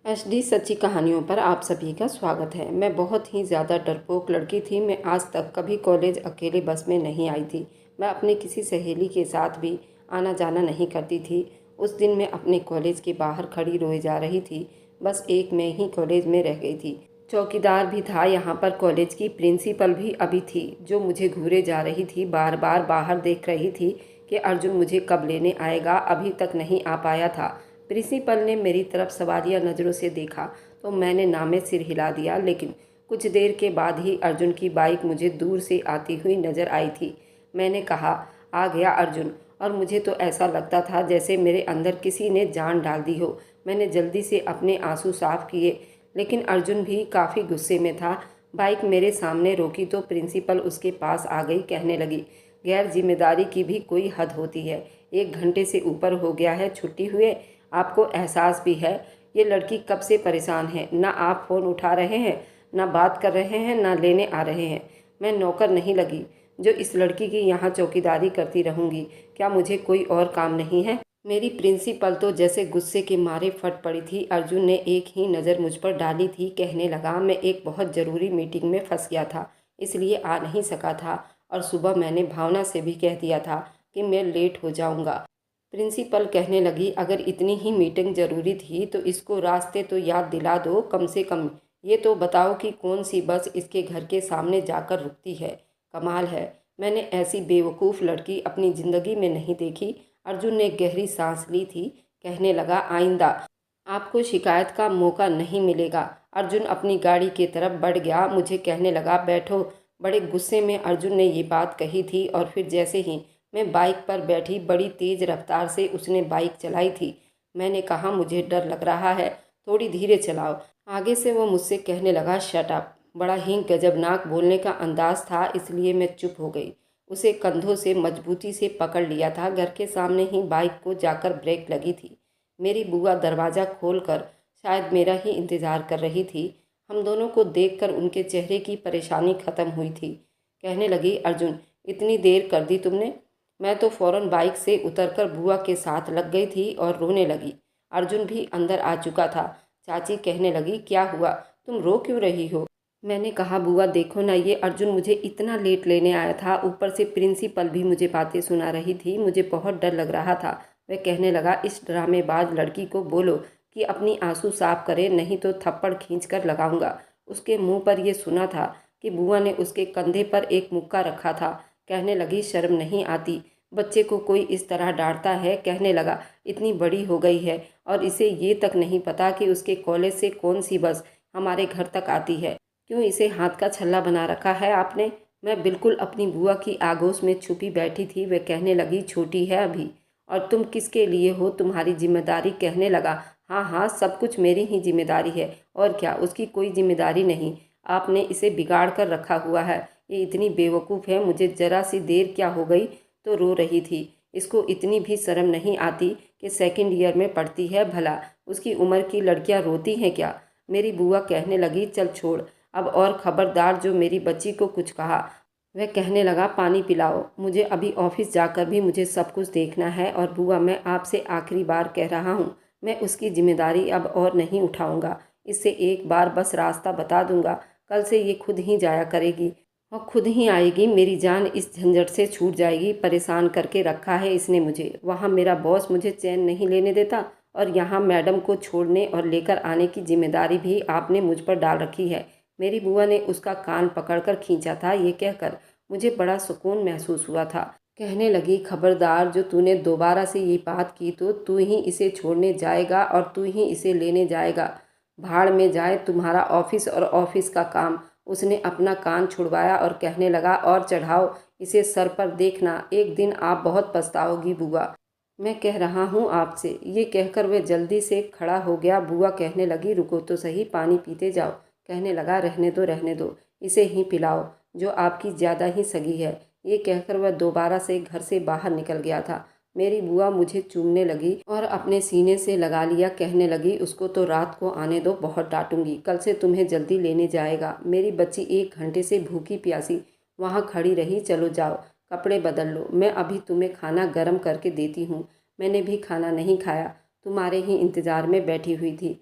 HD सच्ची कहानियों पर आप सभी का स्वागत है। मैं बहुत ही ज़्यादा डरपोक लड़की थी। मैं आज तक कभी कॉलेज अकेले बस में नहीं आई थी। मैं अपनी किसी सहेली के साथ भी आना जाना नहीं करती थी। उस दिन मैं अपने कॉलेज के बाहर खड़ी रोए जा रही थी। बस एक मैं ही कॉलेज में रह गई थी। चौकीदार भी था यहाँ पर, कॉलेज की प्रिंसिपल भी अभी थी, जो मुझे घूरे जा रही थी। बार बार बाहर देख रही थी कि अर्जुन मुझे कब लेने आएगा। अभी तक नहीं आ पाया था। प्रिंसिपल ने मेरी तरफ सवालिया नज़रों से देखा तो मैंने नामे सिर हिला दिया। लेकिन कुछ देर के बाद ही अर्जुन की बाइक मुझे दूर से आती हुई नज़र आई थी। मैंने कहा, आ गया अर्जुन। और मुझे तो ऐसा लगता था जैसे मेरे अंदर किसी ने जान डाल दी हो। मैंने जल्दी से अपने आंसू साफ किए, लेकिन अर्जुन भी काफ़ी गुस्से में था। बाइक मेरे सामने रोकी तो प्रिंसिपल उसके पास आ गई। कहने लगी, गैर जिम्मेदारी की भी कोई हद होती है। 1 घंटे से ऊपर हो गया है छुट्टी हुए, आपको एहसास भी है? ये लड़की कब से परेशान है। ना आप फ़ोन उठा रहे हैं, ना बात कर रहे हैं, ना लेने आ रहे हैं। मैं नौकर नहीं लगी जो इस लड़की की यहाँ चौकीदारी करती रहूँगी। क्या मुझे कोई और काम नहीं है? मेरी प्रिंसिपल तो जैसे गुस्से के मारे फट पड़ी थी। अर्जुन ने एक ही नज़र मुझ पर डाली थी। कहने लगा, मैं एक बहुत ज़रूरी मीटिंग में फंस गया था, इसलिए आ नहीं सका था। और सुबह मैंने भावना से भी कह दिया था कि मैं लेट हो जाऊँगा। प्रिंसिपल कहने लगी, अगर इतनी ही मीटिंग ज़रूरी थी तो इसको रास्ते तो याद दिला दो कम से कम। ये तो बताओ कि कौन सी बस इसके घर के सामने जाकर रुकती है। कमाल है, मैंने ऐसी बेवकूफ़ लड़की अपनी ज़िंदगी में नहीं देखी। अर्जुन ने गहरी सांस ली थी। कहने लगा, आइंदा आपको शिकायत का मौका नहीं मिलेगा। अर्जुन अपनी गाड़ी की तरफ बढ़ गया। मुझे कहने लगा, बैठो। बड़े गुस्से में अर्जुन ने ये बात कही थी और फिर जैसे ही मैं बाइक पर बैठी, बड़ी तेज़ रफ्तार से उसने बाइक चलाई थी। मैंने कहा, मुझे डर लग रहा है, थोड़ी धीरे चलाओ। आगे से वो मुझसे कहने लगा, शट अप। बड़ा ही गजबनाक बोलने का अंदाज था, इसलिए मैं चुप हो गई। उसे कंधों से मजबूती से पकड़ लिया था। घर के सामने ही बाइक को जाकर ब्रेक लगी थी। मेरी बुआ दरवाज़ा खोलकर शायद मेरा ही इंतज़ार कर रही थी। हम दोनों को देखकर उनके चेहरे की परेशानी ख़त्म हुई थी। कहने लगी, अर्जुन, इतनी देर कर दी तुमने? मैं तो फ़ौरन बाइक से उतरकर बुआ के साथ लग गई थी और रोने लगी। अर्जुन भी अंदर आ चुका था। चाची कहने लगी, क्या हुआ, तुम रो क्यों रही हो? मैंने कहा, बुआ देखो ना, ये अर्जुन मुझे इतना लेट लेने आया था, ऊपर से प्रिंसिपल भी मुझे बातें सुना रही थी। मुझे बहुत डर लग रहा था। वह कहने लगा, इस ड्रामेबाज लड़की को बोलो कि अपनी आंसू साफ करे, नहीं तो थप्पड़ खींच कर लगाऊंगा। उसके मुंह पर यह सुना था कि बुआ ने उसके कंधे पर एक मुक्का रखा था। कहने लगी, शर्म नहीं आती? बच्चे को कोई इस तरह डांटता है? कहने लगा, इतनी बड़ी हो गई है और इसे ये तक नहीं पता कि उसके कॉलेज से कौन सी बस हमारे घर तक आती है। क्यों इसे हाथ का छल्ला बना रखा है आपने? मैं बिल्कुल अपनी बुआ की आगोश में छुपी बैठी थी। वह कहने लगी, छोटी है अभी, और तुम किसके लिए हो? तुम्हारी जिम्मेदारी। कहने लगा, हाँ हाँ, सब कुछ मेरी ही जिम्मेदारी है, और क्या, उसकी कोई जिम्मेदारी नहीं। आपने इसे बिगाड़ कर रखा हुआ है। ये इतनी बेवकूफ़ है, मुझे ज़रा सी देर क्या हो गई तो रो रही थी। इसको इतनी भी शर्म नहीं आती कि सेकंड ईयर में पढ़ती है। भला उसकी उम्र की लड़कियां रोती हैं क्या? मेरी बुआ कहने लगी, चल छोड़ अब, और खबरदार जो मेरी बच्ची को कुछ कहा। वह कहने लगा, पानी पिलाओ, मुझे अभी ऑफिस जाकर भी मुझे सब कुछ देखना है। और बुआ, मैं आपसे आखिरी बार कह रहा हूँ, मैं उसकी जिम्मेदारी अब और नहीं उठाऊँगा। इससे एक बार बस रास्ता बता दूँगा, कल से ये खुद ही जाया करेगी और खुद ही आएगी। मेरी जान इस झंझट से छूट जाएगी। परेशान करके रखा है इसने मुझे। वहाँ मेरा बॉस मुझे चैन नहीं लेने देता, और यहाँ मैडम को छोड़ने और लेकर आने की जिम्मेदारी भी आपने मुझ पर डाल रखी है। मेरी बुआ ने उसका कान पकड़कर खींचा था। ये कहकर मुझे बड़ा सुकून महसूस हुआ था। कहने लगी, खबरदार जो तूने दोबारा से ये बात की तो तू ही इसे छोड़ने जाएगा और तू ही इसे लेने जाएगा। भाड़ में जाए तुम्हारा ऑफिस और ऑफिस का काम। उसने अपना कान छुड़वाया और कहने लगा, और चढ़ाओ इसे सर पर, देखना एक दिन आप बहुत पछताओगी बुआ। मैं कह रहा हूँ आपसे। ये कहकर वह जल्दी से खड़ा हो गया। बुआ कहने लगी, रुको तो सही, पानी पीते जाओ। कहने लगा, रहने दो रहने दो, इसे ही पिलाओ, जो आपकी ज़्यादा ही सगी है। ये कहकर वह दोबारा से घर से बाहर निकल गया था। मेरी बुआ मुझे चूमने लगी और अपने सीने से लगा लिया। कहने लगी, उसको तो रात को आने दो, बहुत डांटूंगी, कल से तुम्हें जल्दी लेने जाएगा। मेरी बच्ची 1 घंटे से भूखी प्यासी वहाँ खड़ी रही। चलो जाओ, कपड़े बदल लो, मैं अभी तुम्हें खाना गर्म करके देती हूँ। मैंने भी खाना नहीं खाया, तुम्हारे ही इंतज़ार में बैठी हुई थी।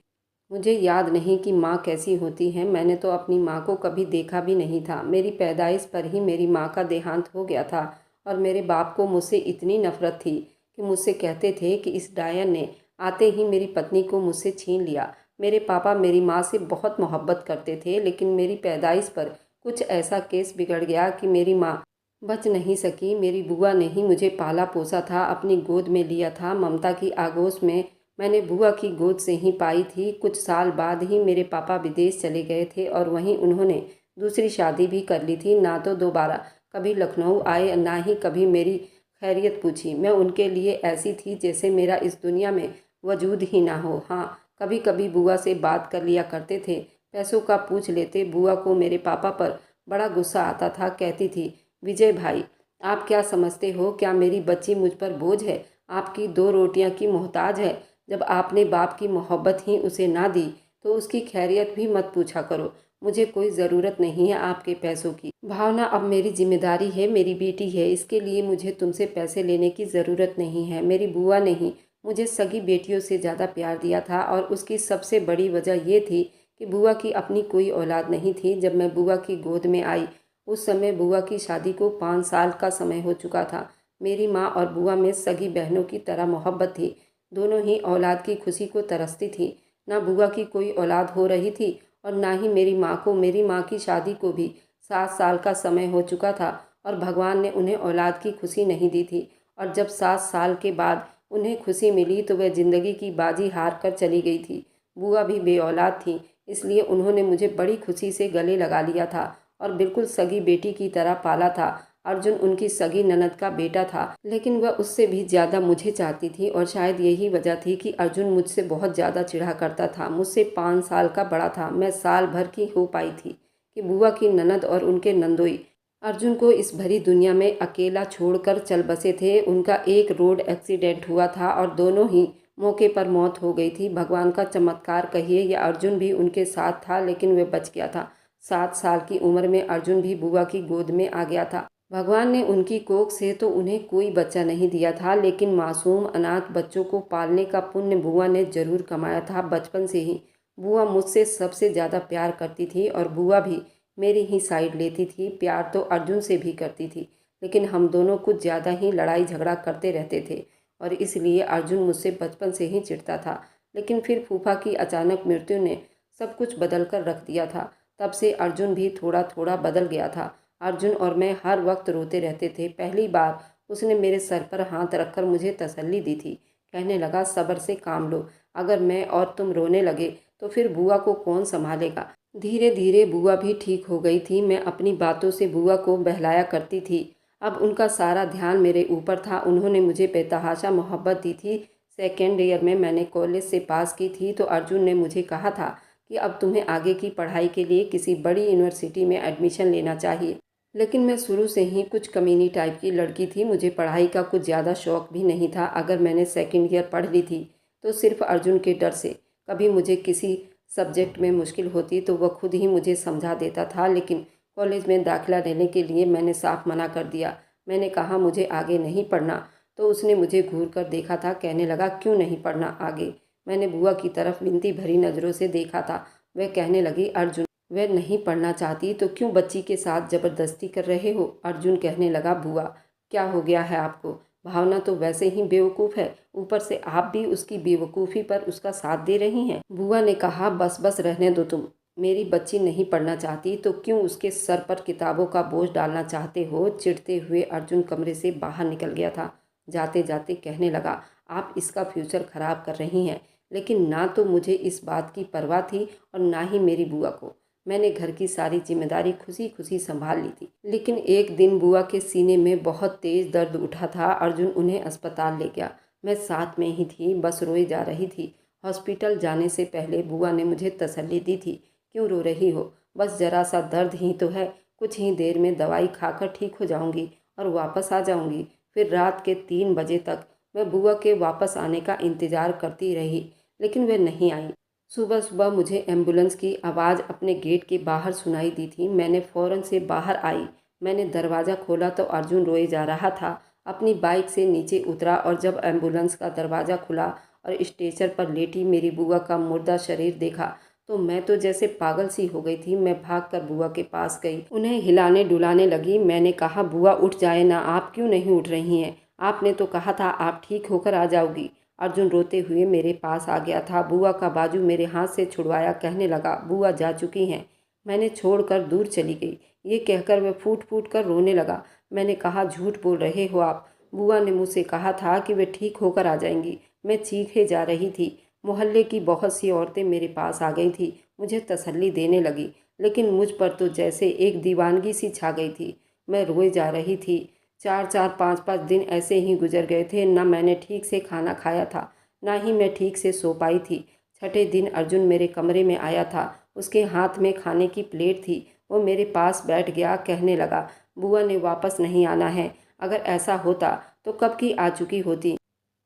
मुझे याद नहीं कि माँ कैसी होती हैं। मैंने तो अपनी माँ को कभी देखा भी नहीं था। मेरी पैदाइश पर ही मेरी माँ का देहांत हो गया था और मेरे बाप को मुझसे इतनी नफरत थी कि मुझसे कहते थे कि इस डायन ने आते ही मेरी पत्नी को मुझसे छीन लिया। मेरे पापा मेरी माँ से बहुत मोहब्बत करते थे, लेकिन मेरी पैदाइश पर कुछ ऐसा केस बिगड़ गया कि मेरी माँ बच नहीं सकी। मेरी बुआ ने ही मुझे पाला पोसा था, अपनी गोद में लिया था। ममता की आगोश में मैंने बुआ की गोद से ही पाई थी। कुछ साल बाद ही मेरे पापा विदेश चले गए थे और वहीं उन्होंने दूसरी शादी भी कर ली थी। ना तो दोबारा कभी लखनऊ आए, ना ही कभी मेरी खैरियत पूछी। मैं उनके लिए ऐसी थी जैसे मेरा इस दुनिया में वजूद ही ना हो। हाँ, कभी कभी बुआ से बात कर लिया करते थे, पैसों का पूछ लेते। बुआ को मेरे पापा पर बड़ा गुस्सा आता था। कहती थी, विजय भाई, आप क्या समझते हो? क्या मेरी बच्ची मुझ पर बोझ है? आपकी दो रोटियां की मोहताज है? जब आपने बाप की मोहब्बत ही उसे ना दी तो उसकी खैरियत भी मत पूछा करो। मुझे कोई ज़रूरत नहीं है आपके पैसों की। भावना, अब मेरी जिम्मेदारी है, मेरी बेटी है, इसके लिए मुझे तुमसे पैसे लेने की ज़रूरत नहीं है। मेरी बुआ ने ही मुझे सगी बेटियों से ज़्यादा प्यार दिया था और उसकी सबसे बड़ी वजह ये थी कि बुआ की अपनी कोई औलाद नहीं थी। जब मैं बुआ की गोद में आई उस समय बुआ की शादी को 5 साल का समय हो चुका था। मेरी माँ और बुआ में सगी बहनों की तरह मोहब्बत थी। दोनों ही औलाद की खुशी को तरसती थी। ना बुआ की कोई औलाद हो रही थी और ना ही मेरी माँ को। मेरी माँ की शादी को भी 7 साल का समय हो चुका था और भगवान ने उन्हें औलाद की खुशी नहीं दी थी। और जब 7 साल के बाद उन्हें खुशी मिली तो वह ज़िंदगी की बाजी हार कर चली गई थी। बुआ भी बे औलाद थी, इसलिए उन्होंने मुझे बड़ी खुशी से गले लगा लिया था और बिल्कुल सगी बेटी की तरह पाला था। अर्जुन उनकी सगी ननद का बेटा था, लेकिन वह उससे भी ज़्यादा मुझे चाहती थी और शायद यही वजह थी कि अर्जुन मुझसे बहुत ज़्यादा चिढ़ा करता था। मुझसे 5 साल का बड़ा था। मैं साल भर की हो पाई थी कि बुआ की ननद और उनके नंदोई अर्जुन को इस भरी दुनिया में अकेला छोड़कर चल बसे थे। उनका एक रोड एक्सीडेंट हुआ था और दोनों ही मौके पर मौत हो गई थी। भगवान का चमत्कार कहिए या अर्जुन भी उनके साथ था, लेकिन वह बच गया था। 7 साल की उम्र में अर्जुन भी बुआ की गोद में आ गया था। भगवान ने उनकी कोख से तो उन्हें कोई बच्चा नहीं दिया था, लेकिन मासूम अनाथ बच्चों को पालने का पुण्य बुआ ने जरूर कमाया था। बचपन से ही बुआ मुझसे सबसे ज़्यादा प्यार करती थी और बुआ भी मेरी ही साइड लेती थी। प्यार तो अर्जुन से भी करती थी, लेकिन हम दोनों कुछ ज़्यादा ही लड़ाई झगड़ा करते रहते थे और इसलिए अर्जुन मुझसे बचपन से ही चिढ़ता था। लेकिन फिर फूफा की अचानक मृत्यु ने सब कुछ बदल कर रख दिया था। तब से अर्जुन भी थोड़ा थोड़ा बदल गया था। अर्जुन और मैं हर वक्त रोते रहते थे। पहली बार उसने मेरे सर पर हाथ रखकर मुझे तसल्ली दी थी। कहने लगा, सब्र से काम लो, अगर मैं और तुम रोने लगे तो फिर बुआ को कौन संभालेगा। धीरे धीरे बुआ भी ठीक हो गई थी। मैं अपनी बातों से बुआ को बहलाया करती थी। अब उनका सारा ध्यान मेरे ऊपर था। उन्होंने मुझे बेतहाशा मोहब्बत दी थी। सेकेंड ईयर में मैंने कॉलेज से पास की थी तो अर्जुन ने मुझे कहा था कि अब तुम्हें आगे की पढ़ाई के लिए किसी बड़ी यूनिवर्सिटी में एडमिशन लेना चाहिए। लेकिन मैं शुरू से ही कुछ कमीनी टाइप की लड़की थी। मुझे पढ़ाई का कुछ ज़्यादा शौक भी नहीं था। अगर मैंने सेकंड ईयर पढ़ ली थी तो सिर्फ अर्जुन के डर से। कभी मुझे किसी सब्जेक्ट में मुश्किल होती तो वह खुद ही मुझे समझा देता था। लेकिन कॉलेज में दाखिला लेने के लिए मैंने साफ मना कर दिया। मैंने कहा मुझे आगे नहीं पढ़ना, तो उसने मुझे घूर कर देखा था। कहने लगा, क्यों नहीं पढ़ना आगे? मैंने बुआ की तरफ विनती भरी नज़रों से देखा था। वह कहने लगी, अर्जुन, वह नहीं पढ़ना चाहती तो क्यों बच्ची के साथ ज़बरदस्ती कर रहे हो? अर्जुन कहने लगा, बुआ क्या हो गया है आपको? भावना तो वैसे ही बेवकूफ़ है, ऊपर से आप भी उसकी बेवकूफ़ी पर उसका साथ दे रही हैं। बुआ ने कहा, बस बस रहने दो तुम। मेरी बच्ची नहीं पढ़ना चाहती तो क्यों उसके सर पर किताबों का बोझ डालना चाहते हो? चिढ़ते हुए अर्जुन कमरे से बाहर निकल गया था। जाते जाते कहने लगा, आप इसका फ्यूचर खराब कर रही हैं। लेकिन ना तो मुझे इस बात की परवाह थी और ना ही मेरी बुआ को। मैंने घर की सारी जिम्मेदारी खुशी खुशी संभाल ली थी। लेकिन एक दिन बुआ के सीने में बहुत तेज दर्द उठा था। अर्जुन उन्हें अस्पताल ले गया। मैं साथ में ही थी, बस रोई जा रही थी। हॉस्पिटल जाने से पहले बुआ ने मुझे तसल्ली दी थी, क्यों रो रही हो? बस ज़रा सा दर्द ही तो है, कुछ ही देर में दवाई खाकर ठीक हो जाऊंगी और वापस आ जाऊंगी। फिर रात के 3 बजे तक मैं बुआ के वापस आने का इंतज़ार करती रही, लेकिन वह नहीं आई। सुबह सुबह मुझे एम्बुलेंस की आवाज़ अपने गेट के बाहर सुनाई दी थी। मैंने फ़ौरन से बाहर आई। मैंने दरवाज़ा खोला तो अर्जुन रोए जा रहा था। अपनी बाइक से नीचे उतरा और जब एम्बुलेंस का दरवाज़ा खुला और स्टेचर पर लेटी मेरी बुआ का मुर्दा शरीर देखा तो मैं तो जैसे पागल सी हो गई थी। मैं भागकर बुआ के पास गई, उन्हें हिलाने डुलाने लगी। मैंने कहा, बुआ उठ जाए ना, आप क्यों नहीं उठ रही हैं? आपने तो कहा था आप ठीक होकर आ जाओगी। अर्जुन रोते हुए मेरे पास आ गया था, बुआ का बाजू मेरे हाथ से छुड़वाया, कहने लगा, बुआ जा चुकी हैं। मैंने छोड़कर दूर चली गई। ये कहकर वह फूट फूट कर रोने लगा। मैंने कहा, झूठ बोल रहे हो आप। बुआ ने मुझसे कहा था कि वे ठीक होकर आ जाएंगी। मैं चीखे जा रही थी। मोहल्ले की बहुत सी औरतें मेरे पास आ गई थी, मुझे तसल्ली देने लगी, लेकिन मुझ पर तो जैसे एक दीवानगी सी छा गई थी। मैं रोए जा रही थी। 4-4 5-5 दिन ऐसे ही गुजर गए थे। न मैंने ठीक से खाना खाया था, ना ही मैं ठीक से सो पाई थी। छठे दिन अर्जुन मेरे कमरे में आया था। उसके हाथ में खाने की प्लेट थी। वो मेरे पास बैठ गया, कहने लगा, बुआ ने वापस नहीं आना है। अगर ऐसा होता तो कब की आ चुकी होती।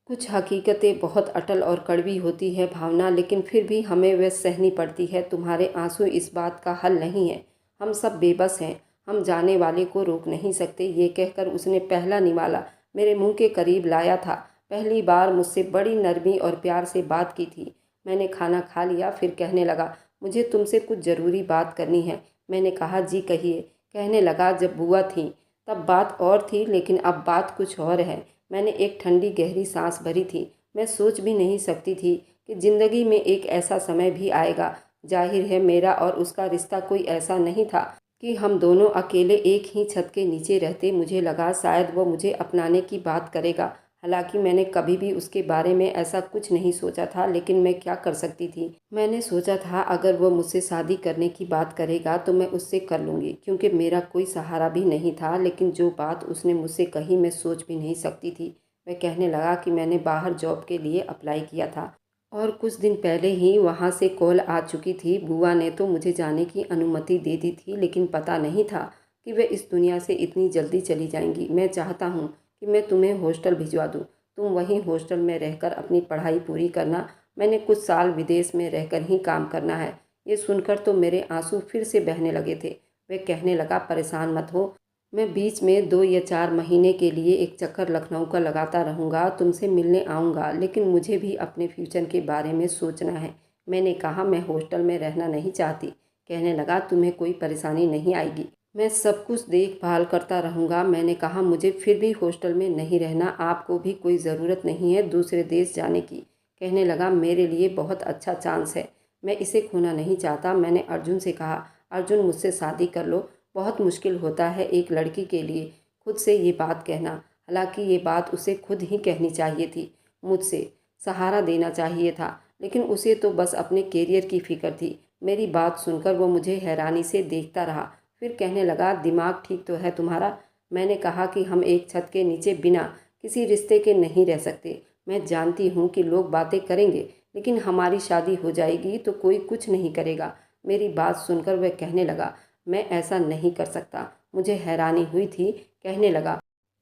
कुछ हकीकतें बहुत अटल और कड़वी होती है भावना, लेकिन फिर भी हमें वह सहनी पड़ती है। तुम्हारे आंसू इस बात का हल नहीं है। हम सब बेबस हैं, हम जाने वाले को रोक नहीं सकते। ये कहकर उसने पहला निवाला मेरे मुंह के करीब लाया था। पहली बार मुझसे बड़ी नरमी और प्यार से बात की थी। मैंने खाना खा लिया, फिर कहने लगा, मुझे तुमसे कुछ ज़रूरी बात करनी है। मैंने कहा, जी कहिए। कहने लगा, जब बुआ थी तब बात और थी, लेकिन अब बात कुछ और है। मैंने एक ठंडी गहरी सांस भरी थी। मैं सोच भी नहीं सकती थी कि ज़िंदगी में एक ऐसा समय भी आएगा। जाहिर है मेरा और उसका रिश्ता कोई ऐसा नहीं था कि हम दोनों अकेले एक ही छत के नीचे रहते। मुझे लगा शायद वो मुझे अपनाने की बात करेगा। हालांकि मैंने कभी भी उसके बारे में ऐसा कुछ नहीं सोचा था, लेकिन मैं क्या कर सकती थी। मैंने सोचा था अगर वो मुझसे शादी करने की बात करेगा तो मैं उससे कर लूँगी, क्योंकि मेरा कोई सहारा भी नहीं था। लेकिन जो बात उसने मुझसे कही मैं सोच भी नहीं सकती थी। वह कहने लगा कि मैंने बाहर जॉब के लिए अप्लाई किया था और कुछ दिन पहले ही वहाँ से कॉल आ चुकी थी। बुआ ने तो मुझे जाने की अनुमति दे दी थी, लेकिन पता नहीं था कि वे इस दुनिया से इतनी जल्दी चली जाएंगी। मैं चाहता हूँ कि मैं तुम्हें हॉस्टल भिजवा दूँ। तुम वहीं हॉस्टल में रहकर अपनी पढ़ाई पूरी करना। मैंने कुछ साल विदेश में रहकर ही काम करना है। ये सुनकर तो मेरे आंसू फिर से बहने लगे थे। वह कहने लगा, परेशान मत हो, मैं बीच में 2 या 4 महीने के लिए एक चक्कर लखनऊ का लगाता रहूँगा, तुमसे मिलने आऊँगा, लेकिन मुझे भी अपने फ्यूचर के बारे में सोचना है। मैंने कहा, मैं हॉस्टल में रहना नहीं चाहती। कहने लगा, तुम्हें कोई परेशानी नहीं आएगी, मैं सब कुछ देखभाल करता रहूँगा। मैंने कहा, मुझे फिर भी हॉस्टल में नहीं रहना, आपको भी कोई ज़रूरत नहीं है दूसरे देश जाने की। कहने लगा, मेरे लिए बहुत अच्छा चांस है, मैं इसे खोना नहीं चाहता। मैंने अर्जुन से कहा, अर्जुन मुझसे शादी कर लो। बहुत मुश्किल होता है एक लड़की के लिए खुद से ये बात कहना। हालांकि ये बात उसे खुद ही कहनी चाहिए थी, मुझसे सहारा देना चाहिए था, लेकिन उसे तो बस अपने कैरियर की फिक्र थी। मेरी बात सुनकर वो मुझे हैरानी से देखता रहा। फिर कहने लगा, दिमाग ठीक तो है तुम्हारा? मैंने कहा कि हम एक छत के नीचे बिना किसी रिश्ते के नहीं रह सकते। मैं जानती हूँ कि लोग बातें करेंगे, लेकिन हमारी शादी हो जाएगी तो कोई कुछ नहीं करेगा। मेरी बात सुनकर वह कहने लगा, मैं ऐसा नहीं कर सकता। मुझे हैरानी हुई थी। कहने लगा,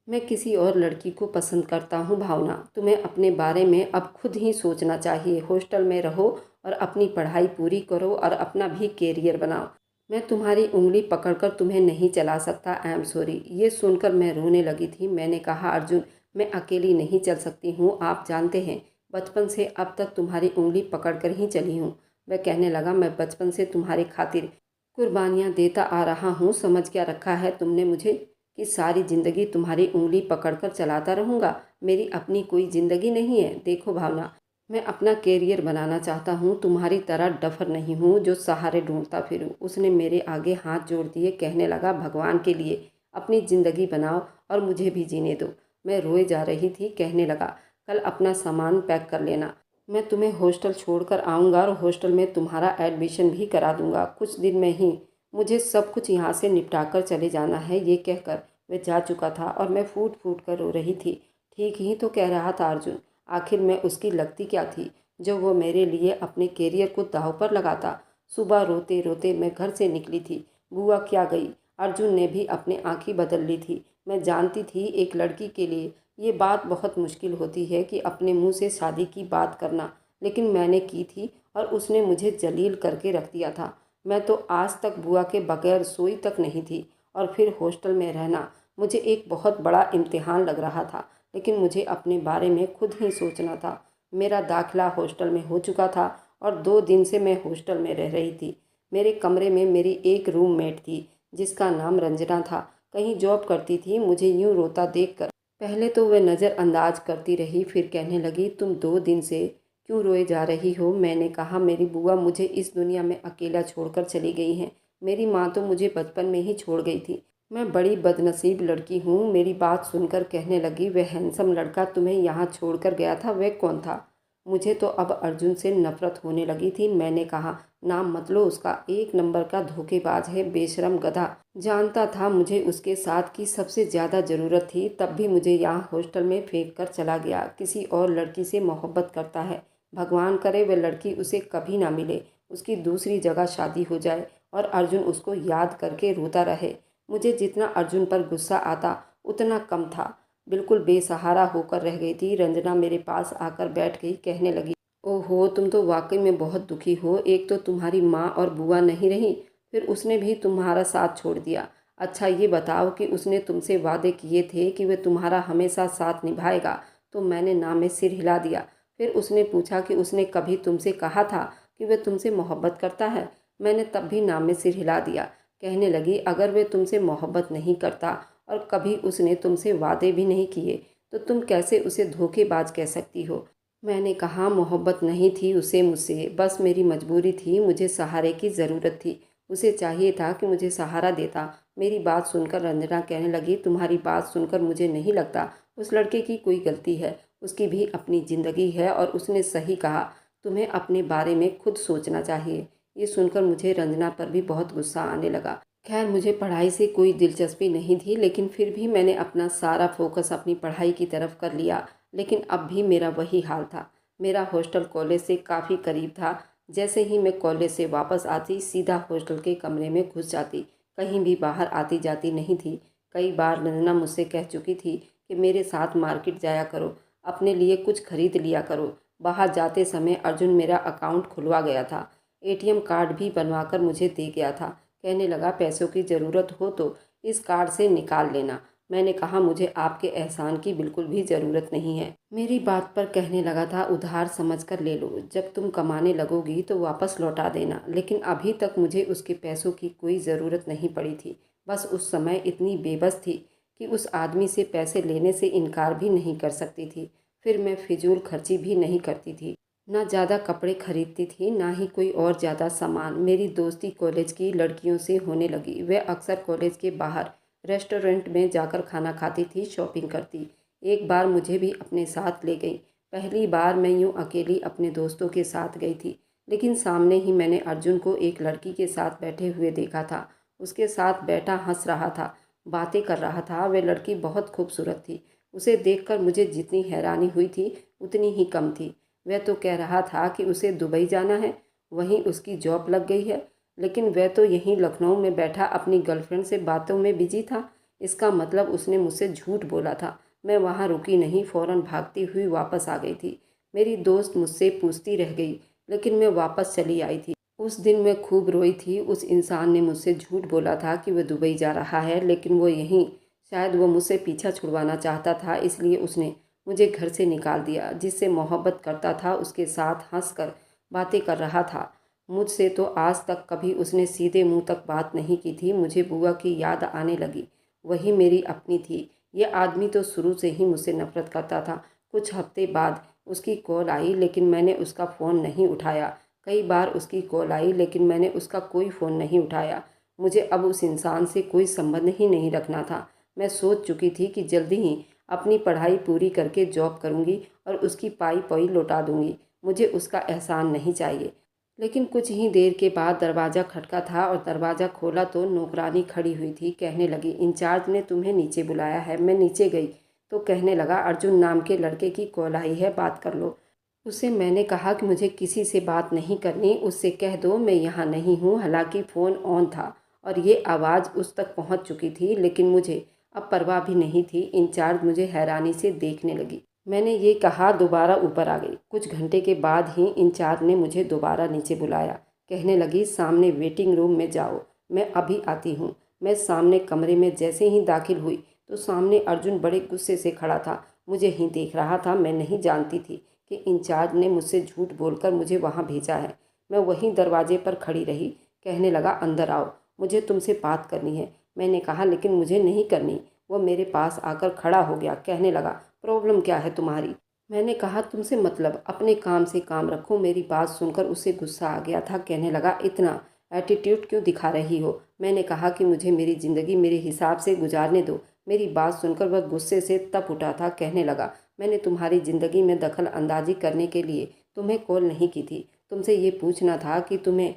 मैं किसी और लड़की को पसंद करता हूँ भावना, तुम्हें अपने बारे में अब खुद ही सोचना चाहिए। हॉस्टल में रहो और अपनी पढ़ाई पूरी करो और अपना भी कैरियर बनाओ। मैं तुम्हारी उंगली पकड़कर तुम्हें नहीं चला सकता। I am sorry. ये सुनकर मैं रोने लगी थी। मैंने कहा, अर्जुन, मैं अकेली नहीं चल सकती हूँ, आप जानते हैं बचपन से अब तक तुम्हारी उंगली पकड़कर ही चली हूँ। वह कहने लगा, मैं बचपन से तुम्हारी खातिर कुर्बानियाँ देता आ रहा हूँ। समझ क्या रखा है तुमने मुझे कि सारी ज़िंदगी तुम्हारी उंगली पकड़कर चलाता रहूँगा? मेरी अपनी कोई ज़िंदगी नहीं है। देखो भावना, मैं अपना कैरियर बनाना चाहता हूँ, तुम्हारी तरह डफर नहीं हूँ जो सहारे ढूंढता फिरूँ। उसने मेरे आगे हाथ जोड़ दिए। कहने लगा, भगवान के लिए अपनी ज़िंदगी बनाओ और मुझे भी जीने दो। मैं रोए जा रही थी। कहने लगा, कल अपना सामान पैक कर लेना, मैं तुम्हें हॉस्टल छोड़कर आऊँगा और हॉस्टल में तुम्हारा एडमिशन भी करा दूँगा। कुछ दिन में ही मुझे सब कुछ यहाँ से निपटा कर चले जाना है। ये कहकर वह जा चुका था और मैं फूट फूट कर रो रही थी। ठीक ही तो कह रहा था अर्जुन। आखिर मैं उसकी लगती क्या थी जो वो मेरे लिए अपने कैरियर को दांव पर लगाता। सुबह रोते रोते मैं घर से निकली थी। बुआ क्या गई। अर्जुन ने भी अपनी आँखें बदल ली थी। मैं जानती थी एक लड़की के लिए ये बात बहुत मुश्किल होती है कि अपने मुंह से शादी की बात करना, लेकिन मैंने की थी और उसने मुझे जलील करके रख दिया था। मैं तो आज तक बुआ के बगैर सोई तक नहीं थी। और फिर हॉस्टल में रहना मुझे एक बहुत बड़ा इम्तिहान लग रहा था, लेकिन मुझे अपने बारे में खुद ही सोचना था। मेरा दाखिला हॉस्टल में हो चुका था और 2 दिन से मैं हॉस्टल में रह रही थी। मेरे कमरे में मेरी एक रूममेट थी जिसका नाम रंजना था। कहीं जॉब करती थी। मुझे यूं रोता देखकर पहले तो वह नज़रअंदाज करती रही, फिर कहने लगी, तुम 2 दिन से क्यों रोए जा रही हो? मैंने कहा, मेरी बुआ मुझे इस दुनिया में अकेला छोड़कर चली गई हैं। मेरी माँ तो मुझे बचपन में ही छोड़ गई थी। मैं बड़ी बदनसीब लड़की हूँ। मेरी बात सुनकर कहने लगी, वह हैंडसम लड़का तुम्हें यहाँ छोड़कर गया था, वह कौन था? मुझे तो अब अर्जुन से नफरत होने लगी थी। मैंने कहा, नाम मत लो उसका, 1 नंबर का धोखेबाज है, बेशरम गधा। जानता था मुझे उसके साथ की सबसे ज़्यादा ज़रूरत थी, तब भी मुझे यहाँ हॉस्टल में फेंक कर चला गया। किसी और लड़की से मोहब्बत करता है। भगवान करे वह लड़की उसे कभी ना मिले, उसकी दूसरी जगह शादी हो जाए और अर्जुन उसको याद करके रोता रहे। मुझे जितना अर्जुन पर गुस्सा आता उतना कम था। बिल्कुल बेसहारा होकर रह गई थी। रंजना मेरे पास आकर बैठ गई। कहने लगी, ओहो, तुम तो वाकई में बहुत दुखी हो। एक तो तुम्हारी माँ और बुआ नहीं रही, फिर उसने भी तुम्हारा साथ छोड़ दिया। अच्छा ये बताओ कि उसने तुमसे वादे किए थे कि वह तुम्हारा हमेशा साथ निभाएगा, तो मैंने ना में सिर हिला दिया। फिर उसने पूछा कि उसने कभी तुमसे कहा था कि वह तुमसे मोहब्बत करता है? मैंने तब भी ना में सिर हिला दिया। कहने लगी, अगर वह तुमसे मोहब्बत नहीं करता और कभी उसने तुमसे वादे भी नहीं किए तो तुम कैसे उसे धोखेबाज कह सकती हो? मैंने कहा, मोहब्बत नहीं थी उसे मुझसे, बस मेरी मजबूरी थी। मुझे सहारे की ज़रूरत थी। उसे चाहिए था कि मुझे सहारा देता। मेरी बात सुनकर रंजना कहने लगी, तुम्हारी बात सुनकर मुझे नहीं लगता उस लड़के की कोई गलती है। उसकी भी अपनी ज़िंदगी है और उसने सही कहा। तुम्हें अपने बारे में खुद सोचना चाहिए। ये सुनकर मुझे रंजना पर भी बहुत गुस्सा आने लगा। खैर, मुझे पढ़ाई से कोई दिलचस्पी नहीं थी, लेकिन फिर भी मैंने अपना सारा फोकस अपनी पढ़ाई की तरफ कर लिया। लेकिन अब भी मेरा वही हाल था। मेरा हॉस्टल कॉलेज से काफ़ी करीब था। जैसे ही मैं कॉलेज से वापस आती सीधा हॉस्टल के कमरे में घुस जाती। कहीं भी बाहर आती जाती नहीं थी। कई बार रंजना मुझसे कह चुकी थी कि मेरे साथ मार्केट जाया करो, अपने लिए कुछ खरीद लिया करो। बाहर जाते समय अर्जुन मेरा अकाउंट खुलवा गया था। एटीएम कार्ड भी बनवाकर मुझे दे गया था। कहने लगा, पैसों की ज़रूरत हो तो इस कार्ड से निकाल लेना। मैंने कहा, मुझे आपके एहसान की बिल्कुल भी ज़रूरत नहीं है। मेरी बात पर कहने लगा था, उधार समझकर ले लो, जब तुम कमाने लगोगी तो वापस लौटा देना। लेकिन अभी तक मुझे उसके पैसों की कोई ज़रूरत नहीं पड़ी थी। बस उस समय इतनी बेबस थी कि उस आदमी से पैसे लेने से इनकार भी नहीं कर सकती थी। फिर मैं फिजूल खर्ची भी नहीं करती थी। ना ज़्यादा कपड़े खरीदती थी, ना ही कोई और ज़्यादा सामान। मेरी दोस्ती कॉलेज की लड़कियों से होने लगी। वे अक्सर कॉलेज के बाहर रेस्टोरेंट में जाकर खाना खाती थी, शॉपिंग करती। एक बार मुझे भी अपने साथ ले गई। पहली बार मैं यूं अकेली अपने दोस्तों के साथ गई थी, लेकिन सामने ही मैंने अर्जुन को एक लड़की के साथ बैठे हुए देखा था। उसके साथ बैठा हंस रहा था, बातें कर रहा था। वह लड़की बहुत खूबसूरत थी। उसे देखकर मुझे जितनी हैरानी हुई थी उतनी ही कम थी। वह तो कह रहा था कि उसे दुबई जाना है, वहीं उसकी जॉब लग गई है, लेकिन वह तो यहीं लखनऊ में बैठा अपनी गर्लफ्रेंड से बातों में बिजी था। इसका मतलब उसने मुझसे झूठ बोला था। मैं वहाँ रुकी नहीं, फ़ौरन भागती हुई वापस आ गई थी। मेरी दोस्त मुझसे पूछती रह गई, लेकिन मैं वापस चली आई थी। उस दिन मैं खूब रोई थी। उस इंसान ने मुझसे झूठ बोला था कि वह दुबई जा रहा है, लेकिन वो यहीं, शायद वो मुझसे पीछा छुड़वाना चाहता था, इसलिए उसने मुझे घर से निकाल दिया। जिससे मोहब्बत करता था उसके साथ हंसकर बातें कर रहा था। मुझसे तो आज तक कभी उसने सीधे मुंह तक बात नहीं की थी। मुझे बुआ की याद आने लगी। वही मेरी अपनी थी। ये आदमी तो शुरू से ही मुझसे नफरत करता था। कुछ हफ्ते बाद उसकी कॉल आई, लेकिन मैंने उसका फ़ोन नहीं उठाया। कई बार उसकी कॉल आई, लेकिन मैंने उसका कोई फ़ोन नहीं उठाया। मुझे अब उस इंसान से कोई संबंध ही नहीं रखना था। मैं सोच चुकी थी कि जल्दी ही अपनी पढ़ाई पूरी करके जॉब करूंगी और उसकी पाई पई लौटा दूंगी। मुझे उसका एहसान नहीं चाहिए। लेकिन कुछ ही देर के बाद दरवाज़ा खटका था और दरवाज़ा खोला तो नौकरानी खड़ी हुई थी। कहने लगी, इंचार्ज ने तुम्हें नीचे बुलाया है। मैं नीचे गई तो कहने लगा, अर्जुन नाम के लड़के की कॉल आई है, बात कर लो उससे। मैंने कहा कि मुझे किसी से बात नहीं करनी, उससे कह दो मैं यहाँ नहीं हूँ। हालांकि फ़ोन ऑन था और ये आवाज़ उस तक पहुँच चुकी थी, लेकिन मुझे अब परवाह भी नहीं थी। इंचार्ज मुझे हैरानी से देखने लगी। मैंने ये कहा, दोबारा ऊपर आ गई। कुछ घंटे के बाद ही इंचार्ज ने मुझे दोबारा नीचे बुलाया। कहने लगी, सामने वेटिंग रूम में जाओ, मैं अभी आती हूँ। मैं सामने कमरे में जैसे ही दाखिल हुई तो सामने अर्जुन बड़े गुस्से से खड़ा था। मुझे ही देख रहा था। मैं नहीं जानती थी कि इंचार्ज ने मुझसे झूठ बोलकर मुझे वहाँ भेजा है। मैं वहीं दरवाजे पर खड़ी रही। कहने लगा, अंदर आओ, मुझे तुमसे बात करनी है। मैंने कहा, लेकिन मुझे नहीं करनी। वो मेरे पास आकर खड़ा हो गया। कहने लगा, प्रॉब्लम क्या है तुम्हारी? मैंने कहा, तुमसे मतलब, अपने काम से काम रखो। मेरी बात सुनकर उसे गुस्सा आ गया था। कहने लगा, इतना एटीट्यूड क्यों दिखा रही हो? मैंने कहा कि मुझे मेरी ज़िंदगी मेरे हिसाब से गुजारने दो। मेरी बात सुनकर वह गुस्से से तप उठा था। कहने लगा, मैंने तुम्हारी ज़िंदगी में दखल अंदाजी करने के लिए तुम्हें कॉल नहीं की थी। तुमसे ये पूछना था कि तुम्हें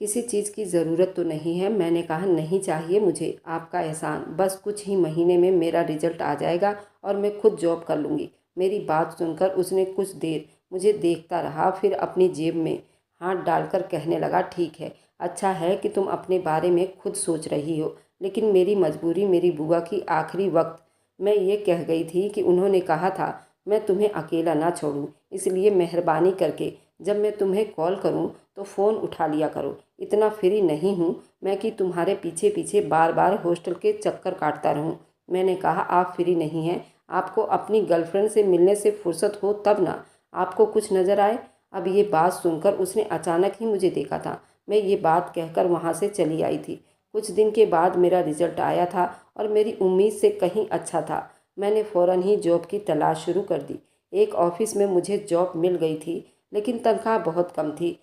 किसी चीज़ की ज़रूरत तो नहीं है। मैंने कहा, नहीं चाहिए मुझे आपका एहसान। बस कुछ ही महीने में मेरा रिजल्ट आ जाएगा और मैं खुद जॉब कर लूँगी। मेरी बात सुनकर उसने कुछ देर मुझे देखता रहा, फिर अपनी जेब में हाथ डालकर कहने लगा, ठीक है, अच्छा है कि तुम अपने बारे में खुद सोच रही हो, लेकिन मेरी मजबूरी मेरी बुआ की आखिरी वक्त मैं ये कह गई थी कि उन्होंने कहा था मैं तुम्हें अकेला ना छोड़ूं, इसलिए मेहरबानी करके जब मैं तुम्हें कॉल करूं तो फ़ोन उठा लिया करो। इतना फ्री नहीं हूं मैं कि तुम्हारे पीछे पीछे बार बार हॉस्टल के चक्कर काटता रहूं। मैंने कहा, आप फ्री नहीं हैं, आपको अपनी गर्लफ्रेंड से मिलने से फुर्सत हो तब ना, आपको कुछ नज़र आए। अब ये बात सुनकर उसने अचानक ही मुझे देखा था। मैं ये बात कहकर वहाँ से चली आई थी। कुछ दिन के बाद मेरा रिजल्ट आया था और मेरी उम्मीद से कहीं अच्छा था। मैंने फ़ौरन ही जॉब की तलाश शुरू कर दी। एक ऑफिस में मुझे जॉब मिल गई थी, लेकिन तनख्वाह बहुत कम थी।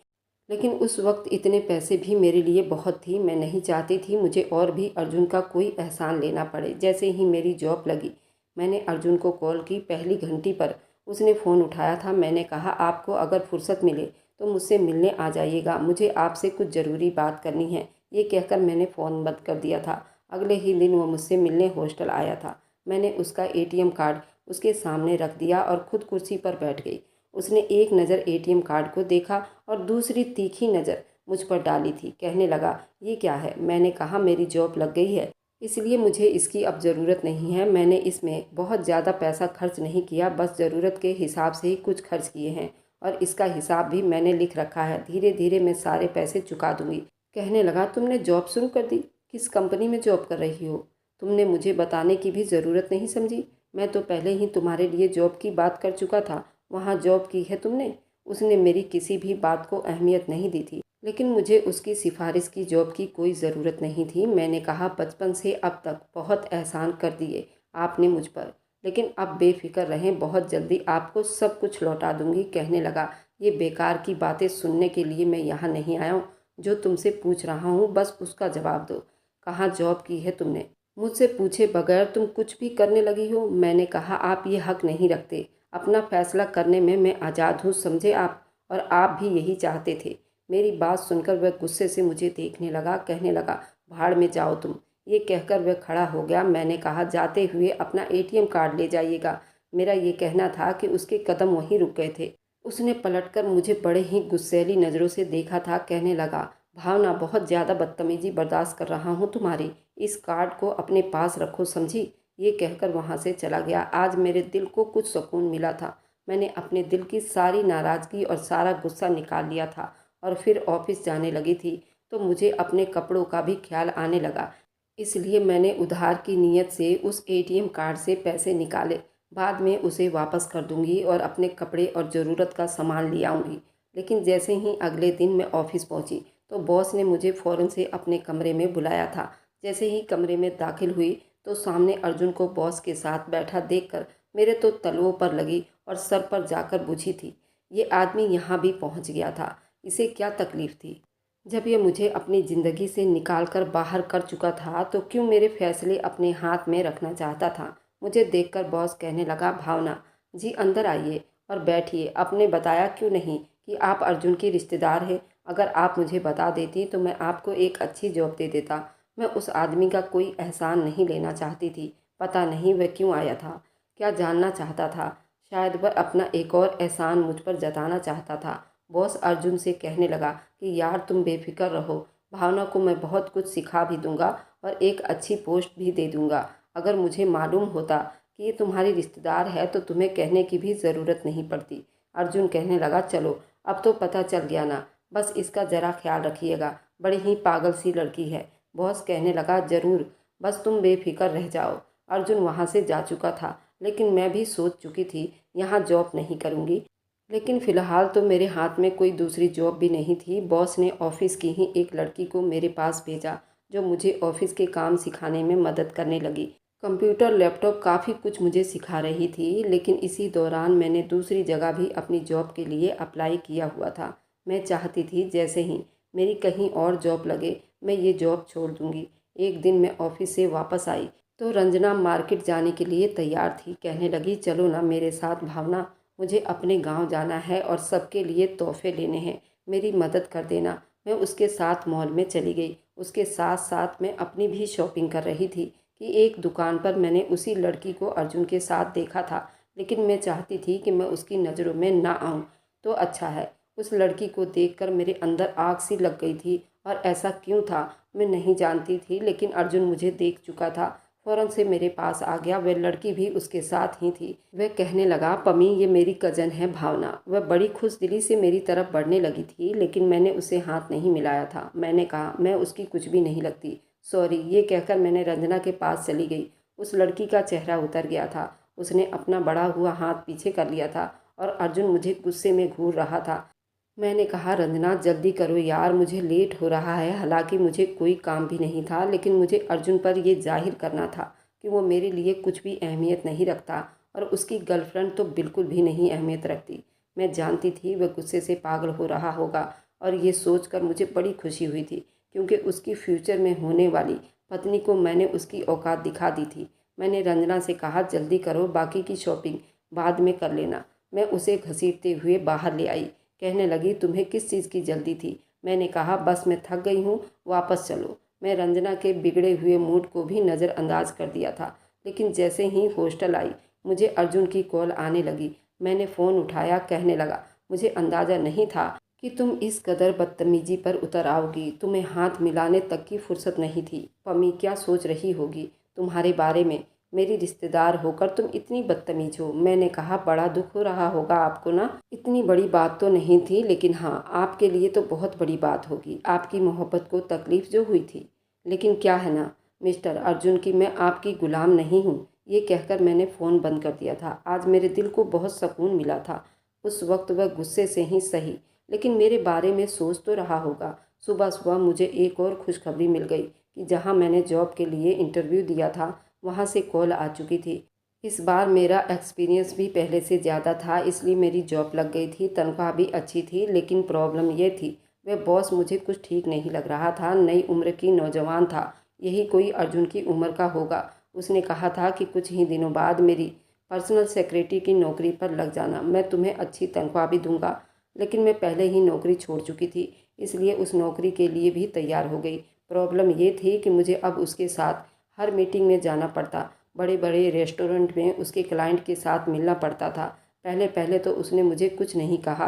लेकिन उस वक्त इतने पैसे भी मेरे लिए बहुत थी। मैं नहीं चाहती थी मुझे और भी अर्जुन का कोई एहसान लेना पड़े। जैसे ही मेरी जॉब लगी, मैंने अर्जुन को कॉल की। पहली घंटी पर उसने फ़ोन उठाया था। मैंने कहा, आपको अगर फुर्सत मिले तो मुझसे मिलने आ जाइएगा, मुझे आपसे कुछ ज़रूरी बात करनी है। ये कहकर मैंने फ़ोन बंद कर दिया था। अगले ही दिन वो मुझसे मिलने हॉस्टल आया था। मैंने उसका एटीएम कार्ड उसके सामने रख दिया और खुद कुर्सी पर बैठ गई। उसने एक नज़र एटीएम कार्ड को देखा और दूसरी तीखी नज़र मुझ पर डाली थी। कहने लगा, ये क्या है? मैंने कहा, मेरी जॉब लग गई है, इसलिए मुझे इसकी अब ज़रूरत नहीं है। मैंने इसमें बहुत ज़्यादा पैसा खर्च नहीं किया, बस ज़रूरत के हिसाब से ही कुछ खर्च किए हैं और इसका हिसाब भी मैंने लिख रखा है। धीरे धीरे मैं सारे पैसे चुका दूंगी। कहने लगा, तुमने जॉब शुरू कर दी? किस कंपनी में जॉब कर रही हो? तुमने मुझे बताने की भी ज़रूरत नहीं समझी। मैं तो पहले ही तुम्हारे लिए जॉब की बात कर चुका था। वहाँ जॉब की है तुमने? उसने मेरी किसी भी बात को अहमियत नहीं दी थी, लेकिन मुझे उसकी सिफारिश की जॉब की कोई ज़रूरत नहीं थी। मैंने कहा, बचपन से अब तक बहुत एहसान कर दिए आपने मुझ पर, लेकिन अब बेफिक्र रहें, बहुत जल्दी आपको सब कुछ लौटा दूंगी। कहने लगा, ये बेकार की बातें सुनने के लिए मैं यहाँ नहीं आया हूँ। जो तुमसे पूछ रहा हूँ बस उसका जवाब दो। कहाँ जॉब की है तुमने? मुझसे पूछे बगैर तुम कुछ भी करने लगी हो। मैंने कहा, आप ये हक नहीं रखते। अपना फैसला करने में मैं आज़ाद हूँ, समझे आप? और आप भी यही चाहते थे। मेरी बात सुनकर वह गुस्से से मुझे देखने लगा। कहने लगा, भाड़ में जाओ तुम। ये कहकर वह खड़ा हो गया। मैंने कहा, जाते हुए अपना एटीएम कार्ड ले जाइएगा। मेरा ये कहना था कि उसके कदम वहीं रुक गए थे। उसने पलटकर मुझे बड़े ही गुस्सैली नज़रों से देखा था। कहने लगा, भावना, बहुत ज़्यादा बदतमीजी बर्दाश्त कर रहा हूँ तुम्हारी। इस कार्ड को अपने पास रखो, समझी? ये कहकर वहाँ से चला गया। आज मेरे दिल को कुछ सुकून मिला था। मैंने अपने दिल की सारी नाराज़गी और सारा गुस्सा निकाल लिया था और फिर ऑफिस जाने लगी थी तो मुझे अपने कपड़ों का भी ख्याल आने लगा। इसलिए मैंने उधार की नीयत से उस एटीएम कार्ड से पैसे निकाले। बाद में उसे वापस कर दूंगी और अपने कपड़े और ज़रूरत का सामान ले आऊँगी। लेकिन जैसे ही अगले दिन मैं ऑफिस पहुँची तो बॉस ने मुझे फ़ौरन से अपने कमरे में बुलाया था। जैसे ही कमरे में दाखिल हुई तो सामने अर्जुन को बॉस के साथ बैठा देखकर मेरे तो तलवों पर लगी और सर पर जाकर बुझी थी। ये आदमी यहाँ भी पहुँच गया था, इसे क्या तकलीफ़ थी? जब ये मुझे अपनी ज़िंदगी से निकाल कर बाहर कर चुका था तो क्यों मेरे फैसले अपने हाथ में रखना चाहता था? मुझे देखकर बॉस कहने लगा, भावना जी अंदर आइए और बैठिए। आपने बताया क्यों नहीं कि आप अर्जुन की रिश्तेदार हैं? अगर आप मुझे बता देती तो मैं आपको एक अच्छी जॉब दे देता। मैं उस आदमी का कोई एहसान नहीं लेना चाहती थी। पता नहीं वह क्यों आया था, क्या जानना चाहता था। शायद वह अपना एक और एहसान मुझ पर जताना चाहता था। बॉस अर्जुन से कहने लगा कि यार तुम बेफिक्र रहो, भावना को मैं बहुत कुछ सिखा भी दूंगा और एक अच्छी पोस्ट भी दे दूंगा। अगर मुझे मालूम होता कि ये तुम्हारी रिश्तेदार है तो तुम्हें कहने की भी ज़रूरत नहीं पड़ती। अर्जुन कहने लगा, चलो अब तो पता चल गया ना, बस इसका ज़रा ख्याल रखिएगा, बड़ी ही पागल सी लड़की है। बॉस कहने लगा, ज़रूर, बस तुम बेफिक्र रह जाओ। अर्जुन वहाँ से जा चुका था, लेकिन मैं भी सोच चुकी थी यहाँ जॉब नहीं करूँगी। लेकिन फ़िलहाल तो मेरे हाथ में कोई दूसरी जॉब भी नहीं थी। बॉस ने ऑफ़िस की ही एक लड़की को मेरे पास भेजा, जो मुझे ऑफ़िस के काम सिखाने में मदद करने लगी। कंप्यूटर, लैपटॉप काफ़ी कुछ मुझे सिखा रही थी, लेकिन इसी दौरान मैंने दूसरी जगह भी अपनी जॉब के लिए अप्लाई किया हुआ था। मैं चाहती थी जैसे ही मेरी कहीं और जॉब लगे, मैं ये जॉब छोड़ दूँगी। एक दिन मैं ऑफ़िस से वापस आई, तो रंजना मार्केट जाने के लिए तैयार थी। कहने लगी, चलो ना मेरे साथ भावना, मुझे अपने गांव जाना है और सबके लिए तोहफे लेने हैं, मेरी मदद कर देना। मैं उसके साथ मॉल में चली गई। उसके साथ साथ मैं अपनी भी शॉपिंग कर रही थी कि एक दुकान पर मैंने उसी लड़की को अर्जुन के साथ देखा था, लेकिन मैं चाहती थी कि मैं उसकी नज़रों में ना आऊं तो अच्छा है। उस लड़की को देखकर मेरे अंदर आग सी लग गई थी, और ऐसा क्यों था मैं नहीं जानती थी, लेकिन अर्जुन मुझे देख चुका था। फ़ौरन से मेरे पास आ गया। वह लड़की भी उसके साथ ही थी। वह कहने लगा, पमी, ये मेरी कज़न है भावना। वह बड़ी खुश दिली से मेरी तरफ बढ़ने लगी थी, लेकिन मैंने उसे हाथ नहीं मिलाया था। मैंने कहा, मैं उसकी कुछ भी नहीं लगती, सॉरी। ये कहकर मैंने रंजना के पास चली गई। उस लड़की का चेहरा उतर गया था। उसने अपना बढ़ा हुआ हाथ पीछे कर लिया था और अर्जुन मुझे गुस्से में घूर रहा था। मैंने कहा, रंजना जल्दी करो यार, मुझे लेट हो रहा है। हालांकि मुझे कोई काम भी नहीं था, लेकिन मुझे अर्जुन पर यह जाहिर करना था कि वो मेरे लिए कुछ भी अहमियत नहीं रखता, और उसकी गर्लफ्रेंड तो बिल्कुल भी नहीं अहमियत रखती। मैं जानती थी वह गुस्से से पागल हो रहा होगा, और ये सोचकर मुझे बड़ी खुशी हुई थी, क्योंकि उसकी फ्यूचर में होने वाली पत्नी को मैंने उसकी औकात दिखा दी थी। मैंने रंजना से कहा, जल्दी करो, बाकी की शॉपिंग बाद में कर लेना। मैं उसे घसीटते हुए बाहर ले आई। कहने लगी, तुम्हें किस चीज़ की जल्दी थी? मैंने कहा, बस मैं थक गई हूँ, वापस चलो। मैं रंजना के बिगड़े हुए मूड को भी नज़रअंदाज कर दिया था, लेकिन जैसे ही हॉस्टल आई, मुझे अर्जुन की कॉल आने लगी। मैंने फ़ोन उठाया। कहने लगा, मुझे अंदाज़ा नहीं था कि तुम इस कदर बदतमीजी पर उतर आओगी। तुम्हें हाथ मिलाने तक की फुर्सत नहीं थी। पम्मी क्या सोच रही होगी तुम्हारे बारे में? मेरी रिश्तेदार होकर तुम इतनी बदतमीज हो। मैंने कहा, बड़ा दुख हो रहा होगा आपको ना। इतनी बड़ी बात तो नहीं थी, लेकिन हाँ, आपके लिए तो बहुत बड़ी बात होगी। आपकी मोहब्बत को तकलीफ़ जो हुई थी। लेकिन क्या है ना मिस्टर अर्जुन, की मैं आपकी गुलाम नहीं हूँ। ये कहकर मैंने फ़ोन बंद कर दिया था। आज मेरे दिल को बहुत सुकून मिला था। उस वक्त वह गुस्से से ही सही, लेकिन मेरे बारे में सोच तो रहा होगा। सुबह सुबह मुझे एक और खुशखबरी मिल गई कि जहाँ मैंने जॉब के लिए इंटरव्यू दिया था, वहाँ से कॉल आ चुकी थी। इस बार मेरा एक्सपीरियंस भी पहले से ज़्यादा था, इसलिए मेरी जॉब लग गई थी। तनख्वाह भी अच्छी थी, लेकिन प्रॉब्लम ये थी, वह बॉस मुझे कुछ ठीक नहीं लग रहा था। नई उम्र की नौजवान था, यही कोई अर्जुन की उम्र का होगा। उसने कहा था कि कुछ ही दिनों बाद मेरी पर्सनल सेक्रेटरी की नौकरी पर लग जाना, मैं तुम्हें अच्छी तनख्वाह भी दूंगा। लेकिन मैं पहले ही नौकरी छोड़ चुकी थी, इसलिए उस नौकरी के लिए भी तैयार हो गई। प्रॉब्लम ये थी कि मुझे अब उसके साथ हर मीटिंग में जाना पड़ता। बड़े बड़े रेस्टोरेंट में उसके क्लाइंट के साथ मिलना पड़ता था। पहले पहले तो उसने मुझे कुछ नहीं कहा,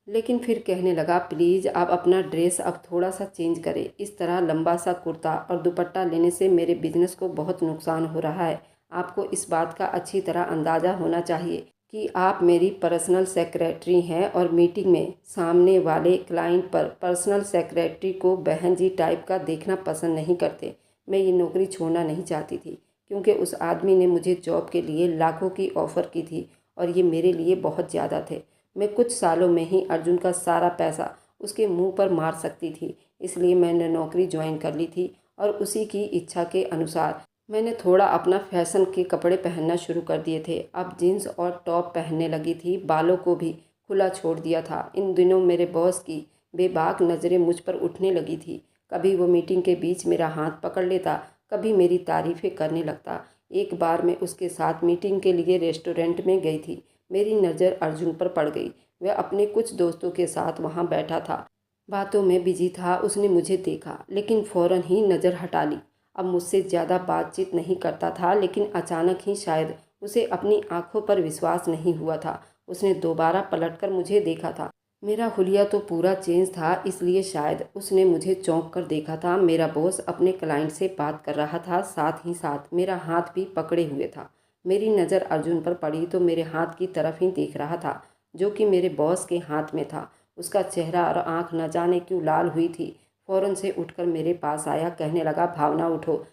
लेकिन फिर कहने लगा, प्लीज़ आप अपना ड्रेस अब थोड़ा सा चेंज करें। इस तरह लंबा सा कुर्ता और दुपट्टा लेने से मेरे बिजनेस को बहुत नुकसान हो रहा है। आपको इस बात का अच्छी तरह अंदाज़ा होना चाहिए कि आप मेरी पर्सनल सेक्रेटरी हैं, और मीटिंग में सामने वाले क्लाइंट पर पर्सनल सेक्रेटरी को बहन जी टाइप का देखना पसंद नहीं करते। मैं ये नौकरी छोड़ना नहीं चाहती थी, क्योंकि उस आदमी ने मुझे जॉब के लिए लाखों की ऑफ़र की थी, और ये मेरे लिए बहुत ज़्यादा थे। मैं कुछ सालों में ही अर्जुन का सारा पैसा उसके मुंह पर मार सकती थी। इसलिए मैंने नौकरी ज्वाइन कर ली थी, और उसी की इच्छा के अनुसार मैंने थोड़ा अपना फैशन के कपड़े पहनना शुरू कर दिए थे। अब जीन्स और टॉप पहनने लगी थी, बालों को भी खुला छोड़ दिया था। इन दिनों मेरे बॉस की बेबाक नज़रें मुझ पर उठने लगी थी। कभी वो मीटिंग के बीच मेरा हाथ पकड़ लेता, कभी मेरी तारीफ़ें करने लगता। एक बार मैं उसके साथ मीटिंग के लिए रेस्टोरेंट में गई थी। मेरी नज़र अर्जुन पर पड़ गई। वह अपने कुछ दोस्तों के साथ वहाँ बैठा था, बातों में बिजी था। उसने मुझे देखा, लेकिन फ़ौरन ही नज़र हटा ली। अब मुझसे ज़्यादा बातचीत नहीं करता था, लेकिन अचानक ही शायद उसे अपनी आंखों पर विश्वास नहीं हुआ था। उसने दोबारा पलटकर मुझे देखा था। मेरा हुलिया तो पूरा चेंज था, इसलिए शायद उसने मुझे चौंक कर देखा था। मेरा बॉस अपने क्लाइंट से बात कर रहा था, साथ ही साथ मेरा हाथ भी पकड़े हुए था। मेरी नज़र अर्जुन पर पड़ी तो मेरे हाथ की तरफ ही देख रहा था, जो कि मेरे बॉस के हाथ में था। उसका चेहरा और आंख न जाने क्यों लाल हुई थी। फ़ौरन से उठकर मेरे पास आया। कहने लगा, भावना उठो,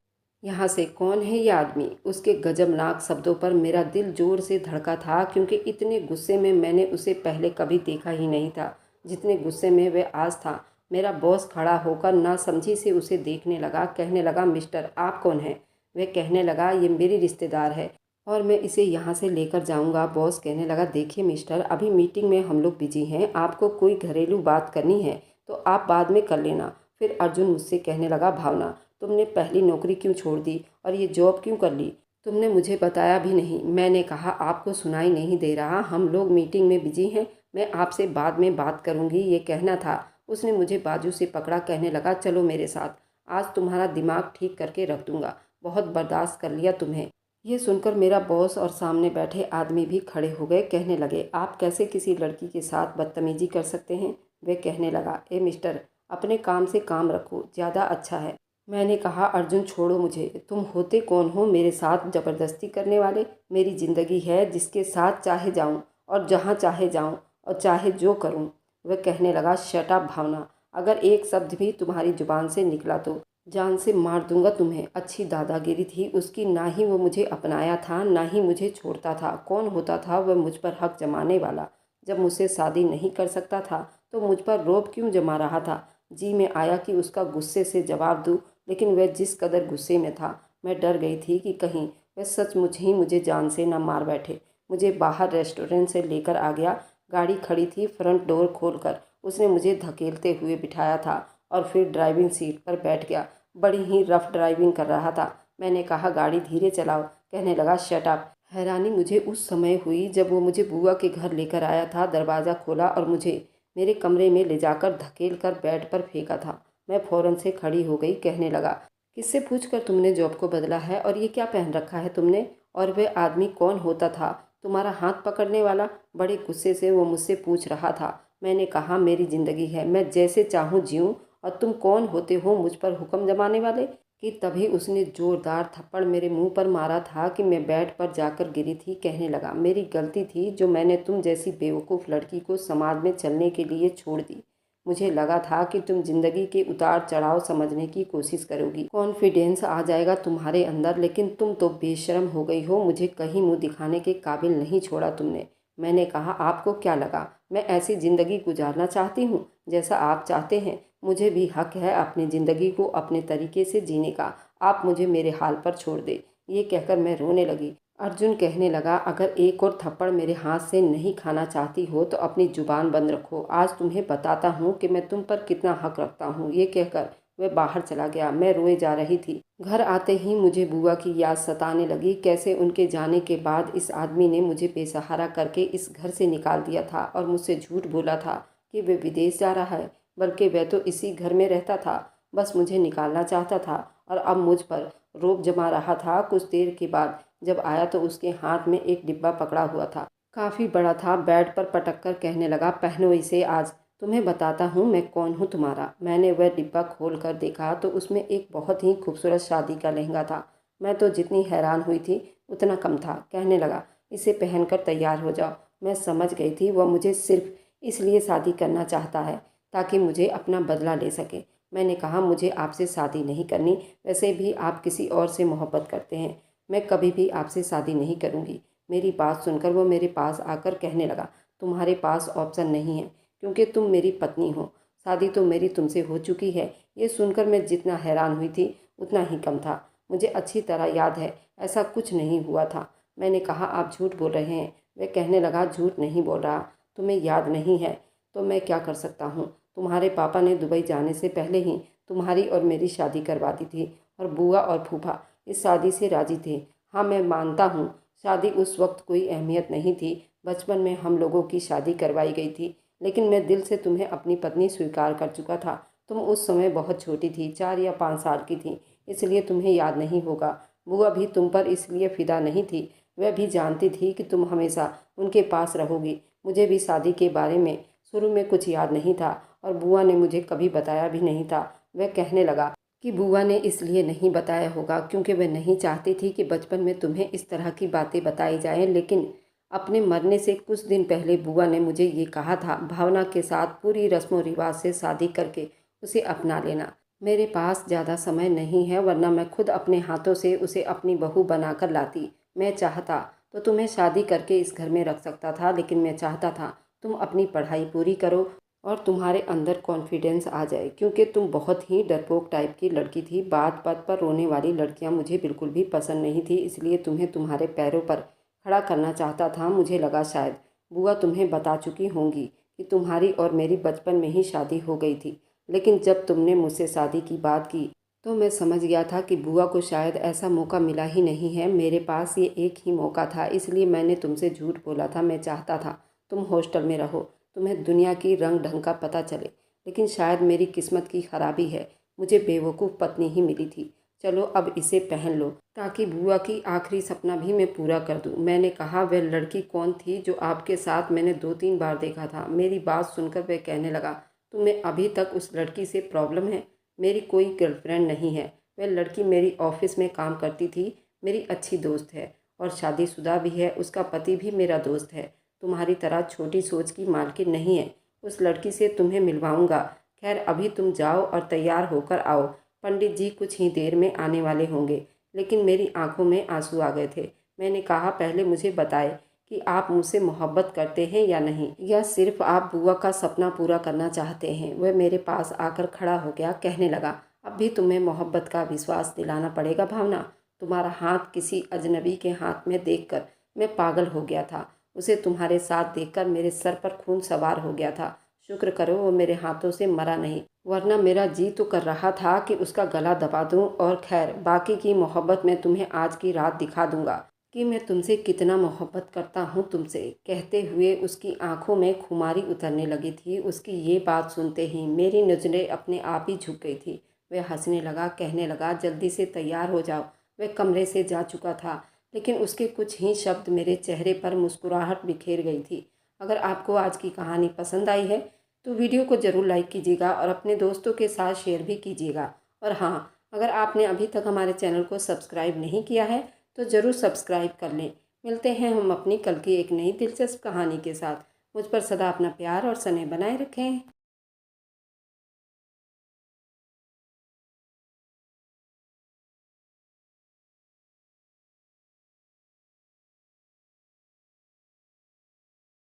यहाँ से कौन है ये आदमी? उसके गजबनाक शब्दों पर मेरा दिल जोर से धड़का था, क्योंकि इतने गुस्से में मैंने उसे पहले कभी देखा ही नहीं था जितने गुस्से में वह आज था। मेरा बॉस खड़ा होकर नासमझी से उसे देखने लगा। कहने लगा, मिस्टर, आप कौन हैं? वह कहने लगा, ये मेरी रिश्तेदार है और मैं इसे यहाँ से लेकर जाऊँगा। बॉस कहने लगा, देखिए मिस्टर, अभी मीटिंग में हम लोग बिजी हैं। आपको कोई घरेलू बात करनी है तो आप बाद में कर लेना। फिर अर्जुन मुझसे कहने लगा, भावना, तुमने पहली नौकरी क्यों छोड़ दी और ये जॉब क्यों कर ली? तुमने मुझे बताया भी नहीं। मैंने कहा, आपको सुनाई नहीं दे रहा? हम लोग मीटिंग में बिजी हैं, मैं आपसे बाद में बात करूंगी, ये कहना था। उसने मुझे बाजू से पकड़ा। कहने लगा, चलो मेरे साथ, आज तुम्हारा दिमाग ठीक करके रख दूंगा। बहुत बर्दाश्त कर लिया तुम्हें। ये सुनकर मेरा बॉस और सामने बैठे आदमी भी खड़े हो गए। कहने लगे, आप कैसे किसी लड़की के साथ बदतमीजी कर सकते हैं? वे कहने लगा, ए मिस्टर, अपने काम से काम रखो, ज़्यादा अच्छा है। मैंने कहा, अर्जुन छोड़ो मुझे। तुम होते कौन हो मेरे साथ ज़बरदस्ती करने वाले? मेरी ज़िंदगी है, जिसके साथ चाहे जाऊं और जहां चाहे जाऊं और चाहे जो करूं। वह कहने लगा, शट अप भावना, अगर एक शब्द भी तुम्हारी जुबान से निकला तो जान से मार दूंगा तुम्हें। अच्छी दादागिरी थी उसकी। ना ही वो मुझे अपनाया था, ना ही मुझे छोड़ता था। कौन होता था वह मुझ पर हक जमाने वाला? जब मुझसे शादी नहीं कर सकता था तो मुझ पर रौब क्यों जमा रहा था? जी में आया कि उसका गुस्से से जवाब दूं, लेकिन वह जिस कदर गुस्से में था, मैं डर गई थी कि कहीं वह सचमुच ही मुझे जान से न मार बैठे। मुझे बाहर रेस्टोरेंट से लेकर आ गया। गाड़ी खड़ी थी, फ्रंट डोर खोलकर उसने मुझे धकेलते हुए बिठाया था और फिर ड्राइविंग सीट पर बैठ गया। बड़ी ही रफ ड्राइविंग कर रहा था। मैंने कहा, गाड़ी धीरे चलाओ। कहने लगा, शट अप। हैरानी मुझे उस समय हुई जब वो मुझे बुआ के घर लेकर आया था। दरवाज़ा खोला और मुझे मेरे कमरे में ले जाकर धकेल कर बेड पर फेंका था। मैं फ़ौरन से खड़ी हो गई। कहने लगा, किससे पूछकर तुमने जॉब को बदला है और ये क्या पहन रखा है तुमने? और वह आदमी कौन होता था, तुम्हारा हाथ पकड़ने वाला? बड़े गुस्से से वो मुझसे पूछ रहा था। मैंने कहा, मेरी ज़िंदगी है, मैं जैसे चाहूँ जीऊँ, और तुम कौन होते हो मुझ पर हुक्म जमाने वाले? कि तभी उसने जोरदार थप्पड़ मेरे मुंह पर मारा था कि मैं बेड पर जाकर गिरी थी। कहने लगा, मेरी गलती थी जो मैंने तुम जैसी बेवकूफ़ लड़की को समाज में चलने के लिए छोड़ दी। मुझे लगा था कि तुम जिंदगी के उतार चढ़ाव समझने की कोशिश करोगी, कॉन्फिडेंस आ जाएगा तुम्हारे अंदर, लेकिन तुम तो बेशर्म हो गई हो। मुझे कहीं मुंह दिखाने के काबिल नहीं छोड़ा तुमने। मैंने कहा, आपको क्या लगा मैं ऐसी ज़िंदगी गुजारना चाहती हूँ जैसा आप चाहते हैं? मुझे भी हक है अपनी ज़िंदगी को अपने तरीके से जीने का। आप मुझे मेरे हाल पर छोड़ दे। ये कहकर मैं रोने लगी। अर्जुन कहने लगा, अगर एक और थप्पड़ मेरे हाथ से नहीं खाना चाहती हो तो अपनी जुबान बंद रखो। आज तुम्हें बताता हूँ कि मैं तुम पर कितना हक रखता हूँ। ये कहकर वह बाहर चला गया। मैं रोए जा रही थी। घर आते ही मुझे बुआ की याद सताने लगी। कैसे उनके जाने के बाद इस आदमी ने मुझे बेसहारा करके इस घर से निकाल दिया था और मुझसे झूठ बोला था कि वह विदेश जा रहा है, बल्कि वह तो इसी घर में रहता था। बस मुझे निकालना चाहता था और अब मुझ पर रोब जमा रहा था। कुछ देर के बाद जब आया तो उसके हाथ में एक डिब्बा पकड़ा हुआ था, काफ़ी बड़ा था। बेड पर पटक कर कहने लगा, पहनो इसे, आज तुम्हें बताता हूँ मैं कौन हूँ तुम्हारा। मैंने वह डिब्बा खोल कर देखा तो उसमें एक बहुत ही खूबसूरत शादी का लहंगा था। मैं तो जितनी हैरान हुई थी उतना कम था। कहने लगा, इसे पहनकर तैयार हो जाओ। मैं समझ गई थी वह मुझे सिर्फ इसलिए शादी करना चाहता है ताकि मुझे अपना बदला ले सके। मैंने कहा, मुझे आपसे शादी नहीं करनी, वैसे भी आप किसी और से मोहब्बत करते हैं। मैं कभी भी आपसे शादी नहीं करूँगी। मेरी बात सुनकर वो मेरे पास आकर कहने लगा, तुम्हारे पास ऑप्शन नहीं है, क्योंकि तुम मेरी पत्नी हो। शादी तो मेरी तुमसे हो चुकी है। ये सुनकर मैं जितना हैरान हुई थी उतना ही कम था। मुझे अच्छी तरह याद है ऐसा कुछ नहीं हुआ था। मैंने कहा, आप झूठ बोल रहे हैं। वह कहने लगा, झूठ नहीं बोल रहा, तुम्हें याद नहीं है तो मैं क्या कर सकता हूँ? तुम्हारे पापा ने दुबई जाने से पहले ही तुम्हारी और मेरी शादी करवा दी थी और बुआ और फूफा इस शादी से राजी थे। हाँ, मैं मानता हूँ शादी उस वक्त कोई अहमियत नहीं थी। बचपन में हम लोगों की शादी करवाई गई थी, लेकिन मैं दिल से तुम्हें अपनी पत्नी स्वीकार कर चुका था। तुम उस समय बहुत छोटी थी, 4 या 5 साल की थी, इसलिए तुम्हें याद नहीं होगा। बुआ भी तुम पर इसलिए फिदा नहीं थी, वह भी जानती थी कि तुम हमेशा उनके पास रहोगी। मुझे भी शादी के बारे में शुरू में कुछ याद नहीं था और बुआ ने मुझे कभी बताया भी नहीं था। वह कहने लगा कि बुआ ने इसलिए नहीं बताया होगा क्योंकि वह नहीं चाहती थी कि बचपन में तुम्हें इस तरह की बातें बताई जाएं। लेकिन अपने मरने से कुछ दिन पहले बुआ ने मुझे ये कहा था, भावना के साथ पूरी रस्मों रिवाज से शादी करके उसे अपना लेना। मेरे पास ज़्यादा समय नहीं है, वरना मैं खुद अपने हाथों से उसे अपनी बहू बनाकर लाती। मैं चाहता तो तुम्हें शादी करके इस घर में रख सकता था, लेकिन मैं चाहता था तुम अपनी पढ़ाई पूरी करो और तुम्हारे अंदर कॉन्फिडेंस आ जाए, क्योंकि तुम बहुत ही डरपोक टाइप की लड़की थी। बात बात पर रोने वाली लड़कियां मुझे बिल्कुल भी पसंद नहीं थी, इसलिए तुम्हें तुम्हारे पैरों पर खड़ा करना चाहता था। मुझे लगा शायद बुआ तुम्हें बता चुकी होंगी कि तुम्हारी और मेरी बचपन में ही शादी हो गई थी, लेकिन जब तुमने मुझसे शादी की बात की तो मैं समझ गया था कि बुआ को शायद ऐसा मौका मिला ही नहीं है। मेरे पास ये एक ही मौका था, इसलिए मैंने तुमसे झूठ बोला था। मैं चाहता था तुम हॉस्टल में रहो, तुम्हें दुनिया की रंग ढंग का पता चले, लेकिन शायद मेरी किस्मत की खराबी है, मुझे बेवकूफ़ पत्नी ही मिली थी। चलो अब इसे पहन लो, ताकि बुआ की आखिरी सपना भी मैं पूरा कर दूं। मैंने कहा, वह लड़की कौन थी जो आपके साथ मैंने 2-3 बार देखा था? मेरी बात सुनकर वह कहने लगा, तुम्हें अभी तक उस लड़की से प्रॉब्लम है? मेरी कोई गर्लफ्रेंड नहीं है। वह लड़की मेरी ऑफिस में काम करती थी, मेरी अच्छी दोस्त है और शादीशुदा भी है। उसका पति भी मेरा दोस्त है, तुम्हारी तरह छोटी सोच की मालकिन नहीं है। उस लड़की से तुम्हें मिलवाऊंगा। खैर अभी तुम जाओ और तैयार होकर आओ, पंडित जी कुछ ही देर में आने वाले होंगे। लेकिन मेरी आंखों में आंसू आ गए थे। मैंने कहा, पहले मुझे बताए कि आप मुझसे मोहब्बत करते हैं या नहीं, या सिर्फ आप बुआ का सपना पूरा करना चाहते हैं। वह मेरे पास आकर खड़ा हो गया, कहने लगा, अब भी तुम्हें मोहब्बत का विश्वास दिलाना पड़ेगा भावना। तुम्हारा हाथ किसी अजनबी के हाथ में देखकर मैं पागल हो गया था। उसे तुम्हारे साथ देखकर मेरे सर पर खून सवार हो गया था। शुक्र करो वो मेरे हाथों से मरा नहीं, वरना मेरा जी तो कर रहा था कि उसका गला दबा दूं। और खैर बाकी की मोहब्बत मैं तुम्हें आज की रात दिखा दूंगा कि मैं तुमसे कितना मोहब्बत करता हूँ तुमसे। कहते हुए उसकी आंखों में खुमारी उतरने लगी थी। उसकी ये बात सुनते ही मेरी नज़रें अपने आप ही झुक गई थी। वह हंसने लगा, कहने लगा, जल्दी से तैयार हो जाओ। वह कमरे से जा चुका था, लेकिन उसके कुछ ही शब्द मेरे चेहरे पर मुस्कुराहट बिखेर गई थी। अगर आपको आज की कहानी पसंद आई है तो वीडियो को ज़रूर लाइक कीजिएगा और अपने दोस्तों के साथ शेयर भी कीजिएगा। और हाँ, अगर आपने अभी तक हमारे चैनल को सब्सक्राइब नहीं किया है तो ज़रूर सब्सक्राइब कर लें। मिलते हैं हम अपनी कल की एक नई दिलचस्प कहानी के साथ। मुझ पर सदा अपना प्यार और स्नेह बनाए रखें।